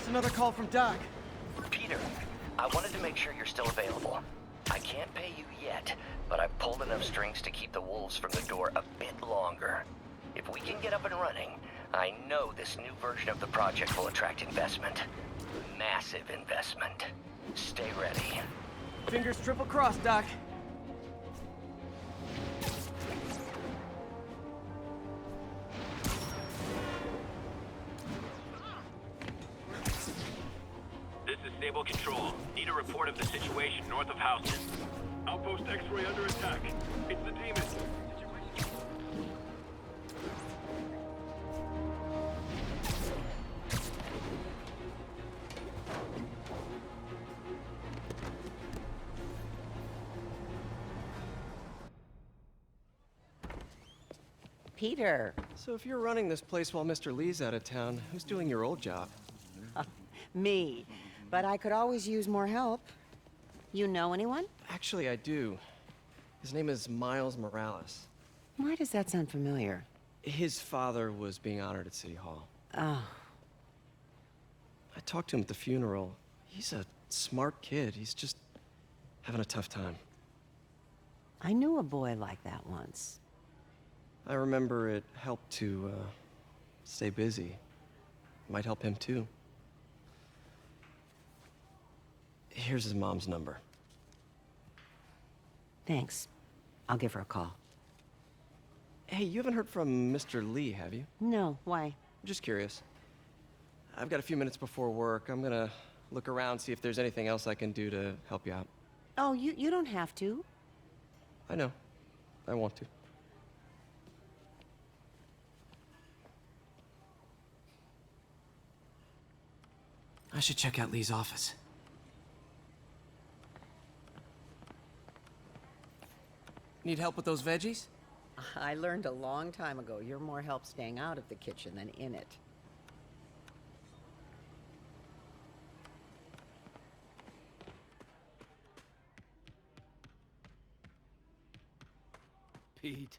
Just another call from Doc. Peter, I wanted to make sure you're still available. I can't pay you yet, but I've pulled enough strings to keep the wolves from the door a bit longer. If we can get up and running, I know this new version of the project will attract investment. Massive investment. Stay ready. Fingers triple crossed, Doc. This is Stable Control. Need a report of the situation north of Houston. Outpost X-ray under attack. It's the demon. Peter. So if you're running this place while Mr. Lee's out of town, who's doing your old job? Me. But I could always use more help. You know anyone? Actually, I do. His name is Miles Morales. Why does that sound familiar? His father was being honored at City Hall. Oh, I talked to him at the funeral. He's a smart kid. He's just having a tough time. I knew a boy like that once. I remember it helped to, stay busy. Might help him, too. Here's his mom's number. Thanks. I'll give her a call. Hey, you haven't heard from Mr. Lee, have you? No, why? I'm just curious. I've got a few minutes before work. I'm gonna look around, see if there's anything else I can do to help you out. Oh, you don't have to. I know. I want to. I should check out Lee's office. Need help with those veggies? I learned a long time ago you're more help staying out of the kitchen than in it. Pete,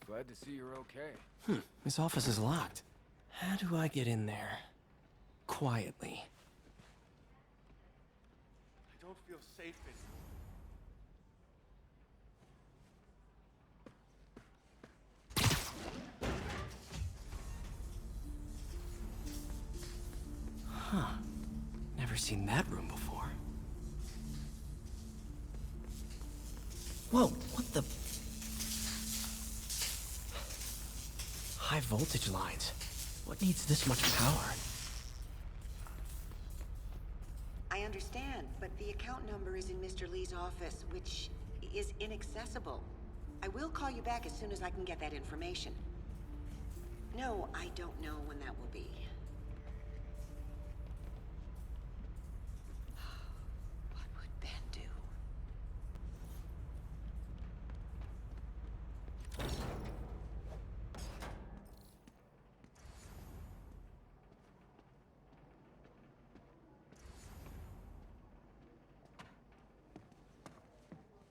glad to see you're okay. This office is locked. How do I get in there? Quietly. I don't feel safe in Huh. Never seen that room before. Whoa, what the? High voltage lines. What needs this much power? I understand, but the account number is in Mr. Lee's office, which is inaccessible. I will call you back as soon as I can get that information. No, I don't know when that will be. What would Ben do?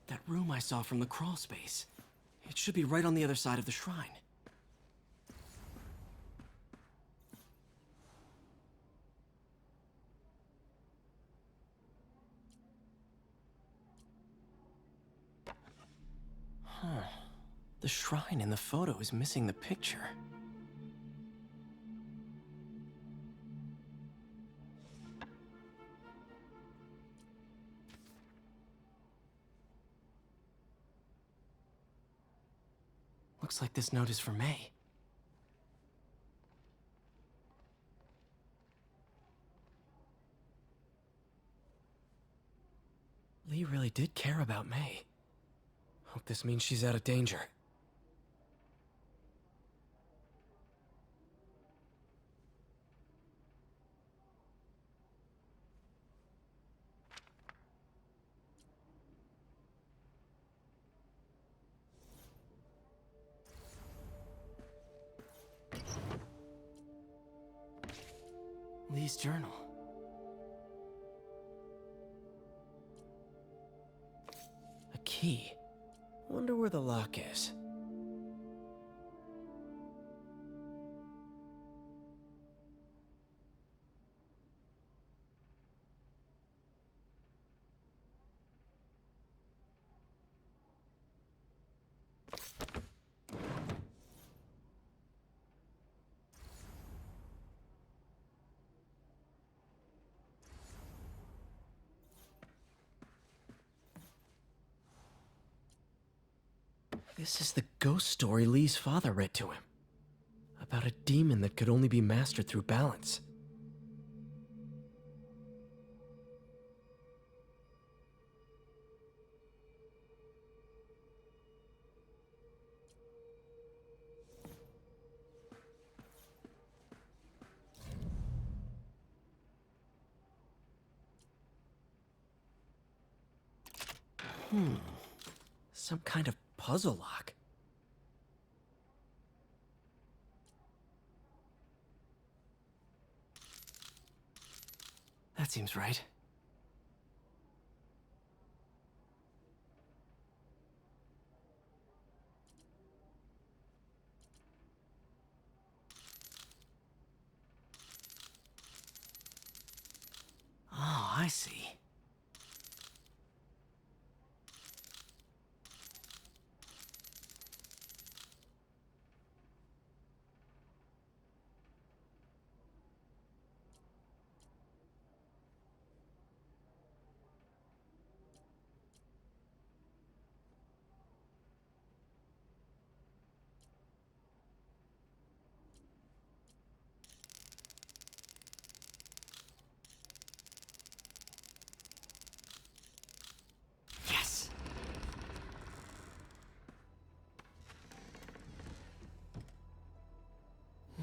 That room I saw from the crawl space. It should be right on the other side of the shrine. Huh. The shrine in the photo is missing the picture. Looks like this note is for May. Lee really did care about May. Hope this means she's out of danger. Lee's journal. A key. Wonder where the lock is. This is the ghost story Lee's father read to him. About a demon that could only be mastered through balance. Some kind of puzzle lock. That seems right. Oh, I see. Yes!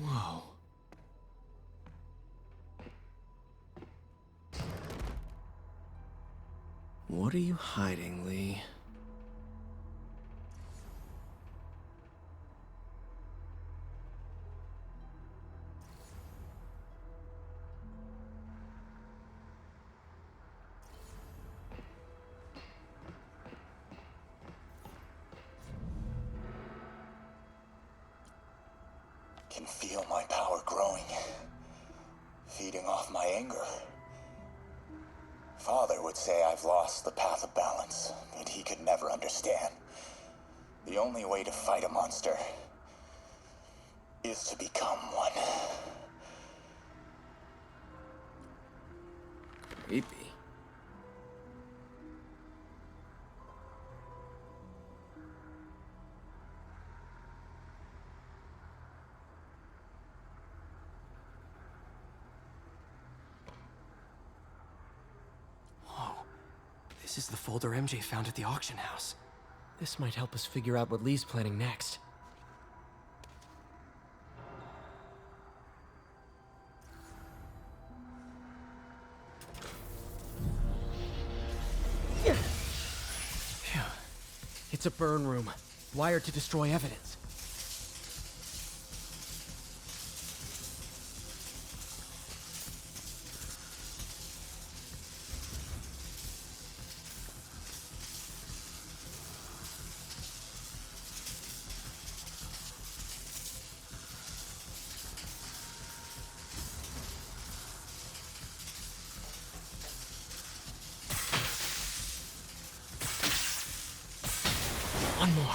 Whoa. What are you hiding, Lee? Can feel my power growing, feeding off my anger. Father would say I've lost the path of balance, that he could never understand. The only way to fight a monster is to become one. Creepy. This is the folder MJ found at the auction house. This might help us figure out what Lee's planning next. Phew. It's a burn room, wired to destroy evidence. One more.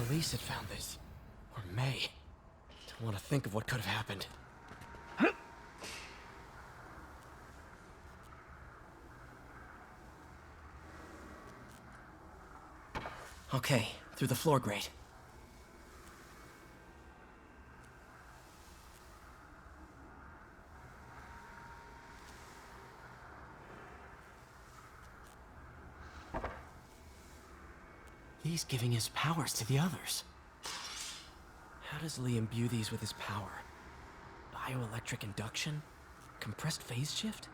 Police had found this. Or May. Don't want to think of what could have happened. Okay, through the floor grate. He's giving his powers to the others. How does Lee imbue these with his power? Bioelectric induction? Compressed phase shift?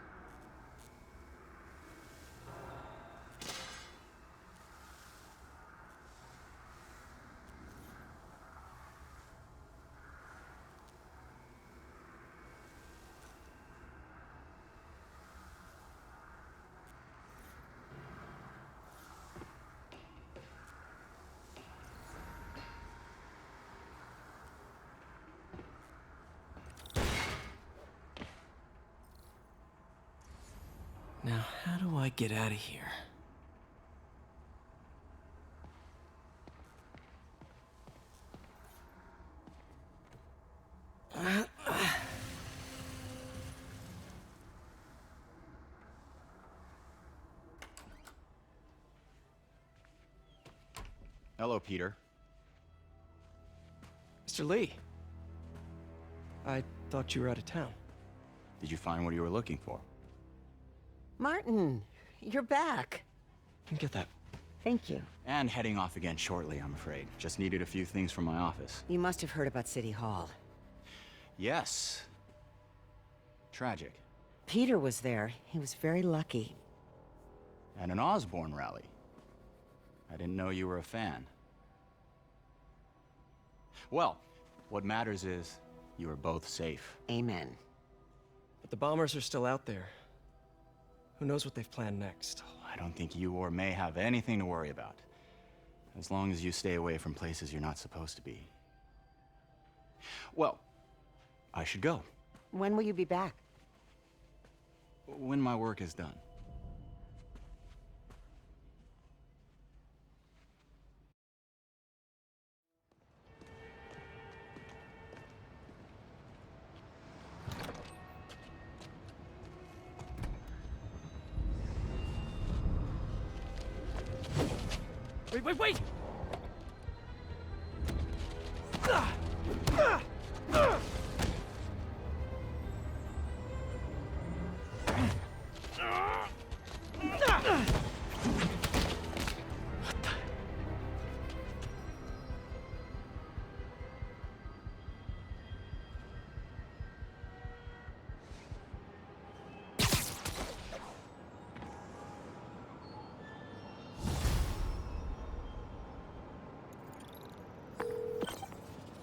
Now, how do I get out of here? Hello, Peter. Mr. Lee. I thought you were out of town. Did you find what you were looking for? Martin, you're back. You can get that. Thank you. And heading off again shortly, I'm afraid. Just needed a few things from my office. You must have heard about City Hall. Yes. Tragic. Peter was there. He was very lucky. And an Osborne rally. I didn't know you were a fan. Well, what matters is you are both safe. Amen. But the bombers are still out there. Who knows what they've planned next? I don't think you or May have anything to worry about. As long as you stay away from places you're not supposed to be. Well, I should go. When will you be back? When my work is done. Wait!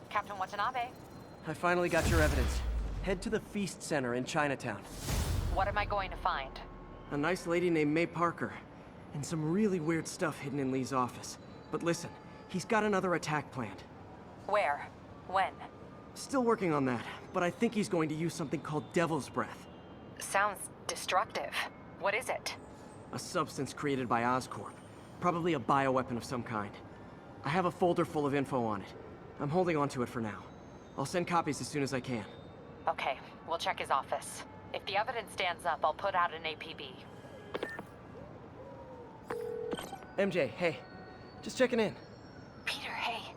Captain Watanabe, I finally got your evidence. Head to the Feast Center in Chinatown. what am I going to find? A nice lady named May Parker. And some really weird stuff hidden in Lee's office. But listen, he's got another attack planned. Where? When? Still working on that, but I think he's going to use something called Devil's Breath. Sounds destructive. What is it? A substance created by Oscorp. Probably a bioweapon of some kind. I have a folder full of info on it. I'm holding on to it for now. I'll send copies as soon as I can. Okay, we'll check his office. If the evidence stands up, I'll put out an APB. MJ, hey. Just checking in. Peter, hey.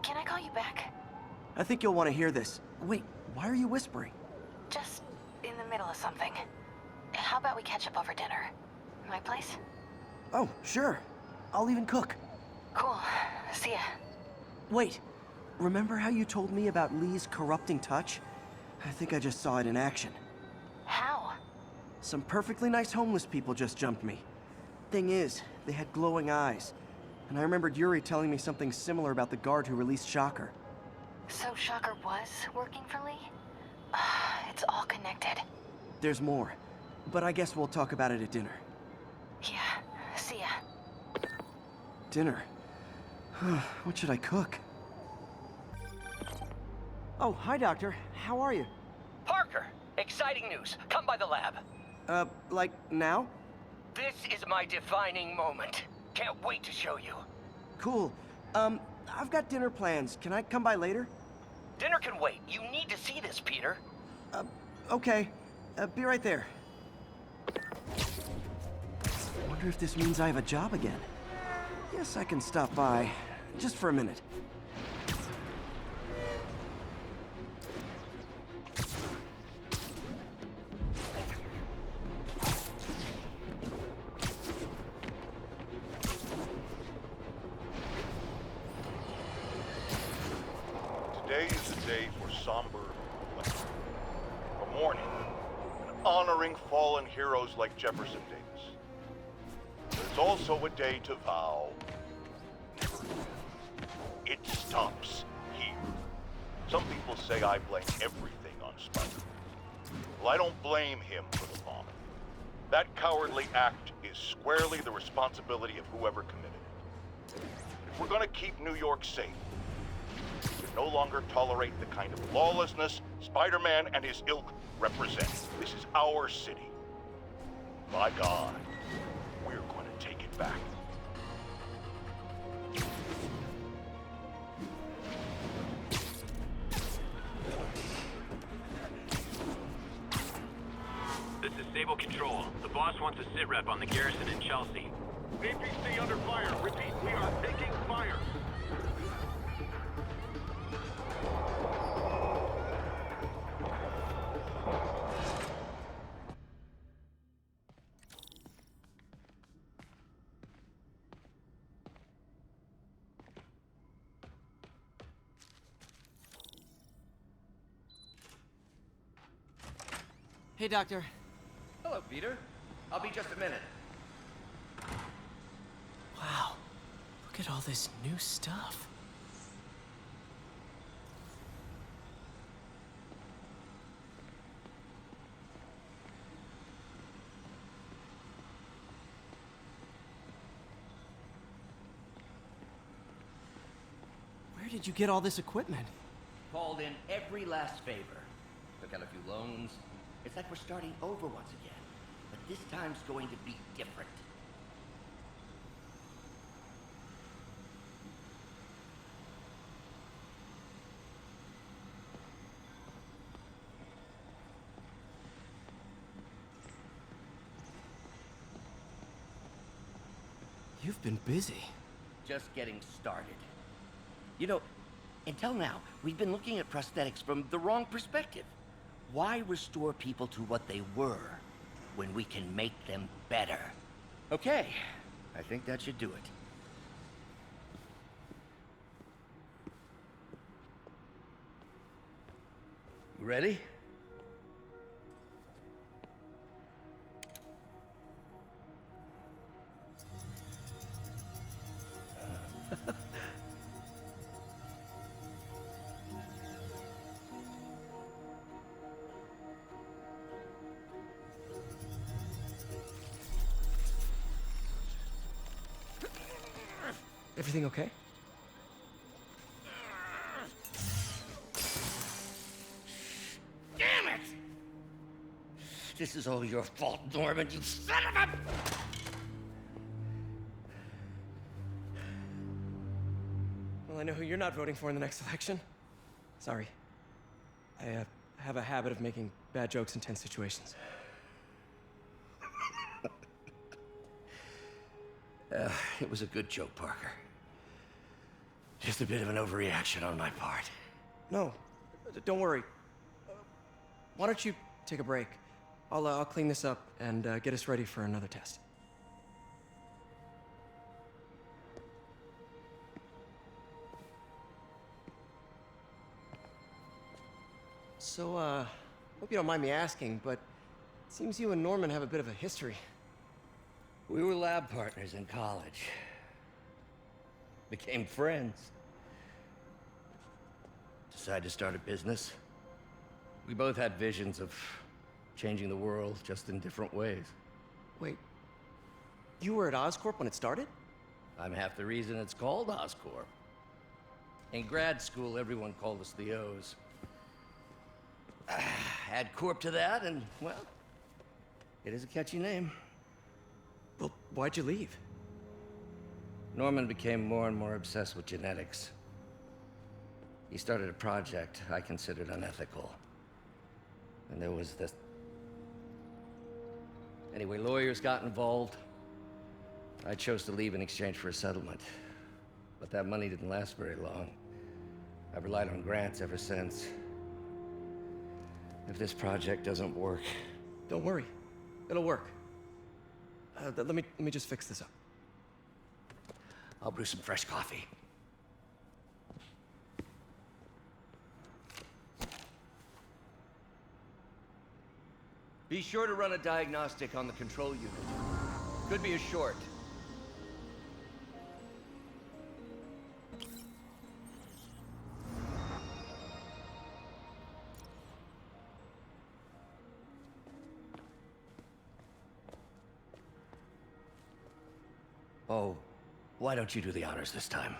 Can I call you back? I think you'll want to hear this. Wait, why are you whispering? Just in the middle of something. How about we catch up over dinner? My place? Oh, sure. I'll even cook. Cool. See ya. Wait, remember how you told me about Lee's corrupting touch? I think I just saw it in action. How? Some perfectly nice homeless people just jumped me. Thing is, they had glowing eyes. And I remembered Yuri telling me something similar about the guard who released Shocker. So Shocker was working for Lee? It's all connected. There's more, but I guess we'll talk about it at dinner. Yeah, see ya. Dinner? What should I cook? Oh, hi, Doctor. How are you? Parker, exciting news. Come by the lab. Like now? This is my defining moment. Can't wait to show you. Cool. I've got dinner plans. Can I come by later? Dinner can wait. You need to see this, Peter. Okay. Be right there. Wonder if this means I have a job again. Guess I can stop by. Just for a minute. Today is a day for somber reflection. A mourning, and honoring fallen heroes like Jefferson Davis. But it's also a day to vow never again. It stops here. Some people say I blame everything on Spider. Well, I don't blame him for the bombing. That cowardly act is squarely the responsibility of whoever committed it. If we're gonna keep New York safe, we can no longer tolerate the kind of lawlessness Spider-Man and his ilk represent. This is our city. By God, we're going to take it back. This is Stable Control. The boss wants a sit rep on the garrison in Chelsea. APC under fire. Repeat, we are taking fire. Hey, Doctor. Hello, Peter. I'll be just a minute. Wow. Look at all this new stuff. Where did you get all this equipment? Called in every last favor. Took out a few loans. It's like we're starting over once again. But this time's going to be different. You've been busy. Just getting started. You know, until now, we've been looking at prosthetics from the wrong perspective. Why restore people to what they were when we can make them better? Okay, I think that should do it. You ready? Everything okay? Damn it! This is all your fault, Norman, you son of a... Well, I know who you're not voting for in the next election. Sorry. I have a habit of making bad jokes in tense situations. It was a good joke, Parker. Just a bit of an overreaction on my part. No, don't worry. Why don't you take a break? I'll clean this up and get us ready for another test. So, hope you don't mind me asking, but it seems you and Norman have a bit of a history. We were lab partners in college. Became friends. Decided to start a business. We both had visions of changing the world, just in different ways. Wait, you were at Oscorp when it started? I'm half the reason it's called Oscorp. In grad school, everyone called us the O's. Add Corp to that, and, well, it is a catchy name. Well, why'd you leave? Norman became more and more obsessed with genetics. He started a project I considered unethical. And there was this... Anyway, lawyers got involved. I chose to leave in exchange for a settlement. But that money didn't last very long. I've relied on grants ever since. If this project doesn't work... Don't worry. It'll work. Let me just fix this up. I'll brew some fresh coffee. Be sure to run a diagnostic on the control unit. Could be a short. Oh, why don't you do the honors this time?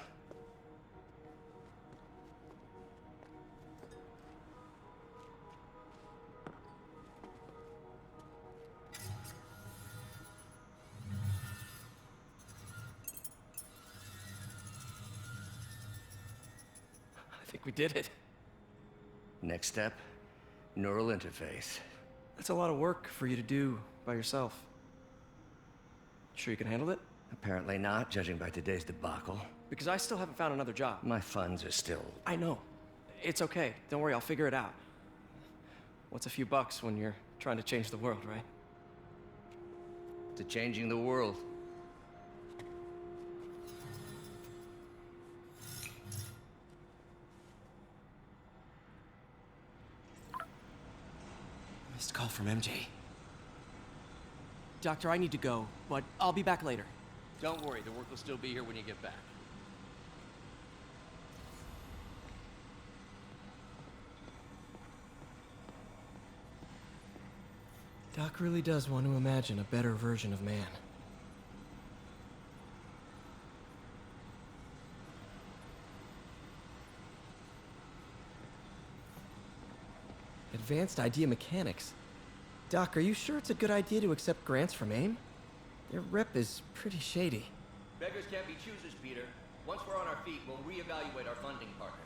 I think we did it. Next step, neural interface. That's a lot of work for you to do by yourself. Sure you can handle it? Apparently not, judging by today's debacle. Because I still haven't found another job. My funds are still... I know. It's okay. Don't worry, I'll figure it out. What's a few bucks when you're trying to change the world, right? to changing the world. Missed call from MJ. Doctor, I need to go, but I'll be back later. Don't worry, the work will still be here when you get back. Doc really does want to imagine a better version of man. Advanced idea mechanics. Doc, are you sure it's a good idea to accept grants from AIM? Their rep is pretty shady. Beggars can't be choosers, Peter. Once we're on our feet, we'll reevaluate our funding partners.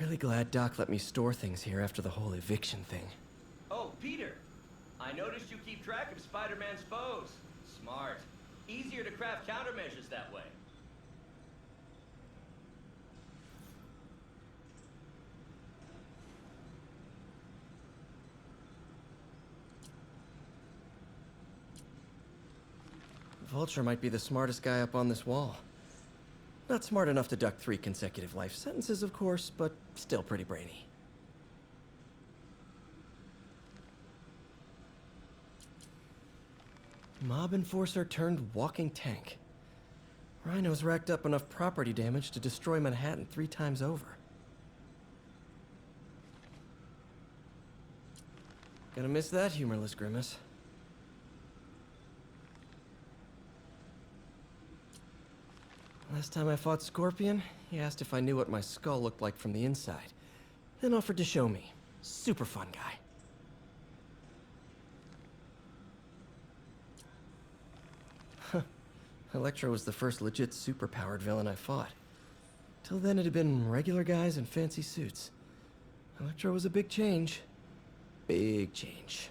Really glad Doc let me store things here after the whole eviction thing. Oh, Peter! I noticed you keep track of Spider-Man's foes. Smart. Easier to craft countermeasures that way. Vulture might be the smartest guy up on this wall. Not smart enough to duck 3 consecutive life sentences, of course, but still pretty brainy. Mob enforcer turned walking tank. Rhino's racked up enough property damage to destroy Manhattan 3 times over. Gonna miss that humorless grimace. Last time I fought Scorpion, he asked if I knew what my skull looked like from the inside, then offered to show me. Super fun guy. Electro was the first legit superpowered villain I fought. Till then it had been regular guys in fancy suits. Electro was a big change. Big change.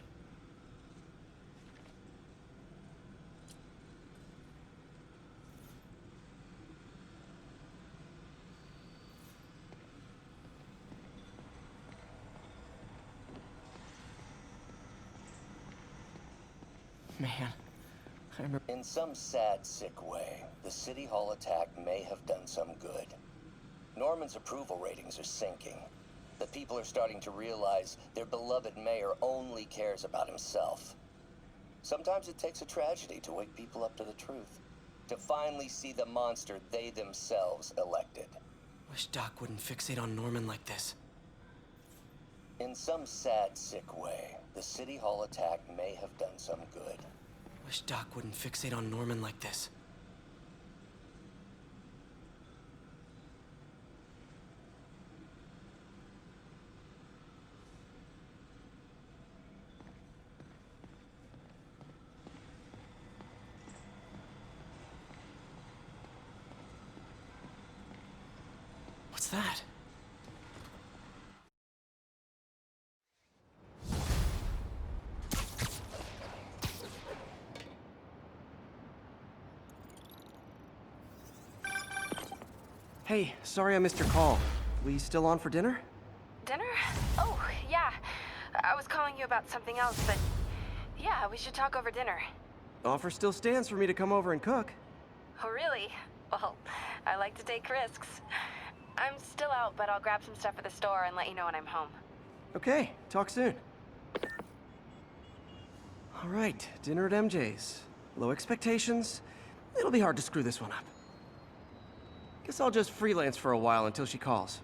Man, I remember... In some sad, sick way, the City Hall attack may have done some good. Norman's approval ratings are sinking. The people are starting to realize their beloved mayor only cares about himself. Sometimes it takes a tragedy to wake people up to the truth. To finally see the monster they themselves elected. Wish Doc wouldn't fixate on Norman like this. In some sad, sick way, the City Hall attack may have done some good. Wish Doc wouldn't fixate on Norman like this. What's that? Hey, sorry I missed your call. We still on for dinner? Dinner? Oh, yeah. I was calling you about something else, but yeah, we should talk over dinner. Offer still stands for me to come over and cook. Oh, really? Well, I like to take risks. I'm still out, but I'll grab some stuff at the store and let you know when I'm home. Okay, talk soon. All right, dinner at MJ's. Low expectations. It'll be hard to screw this one up. Guess I'll just freelance for a while until she calls.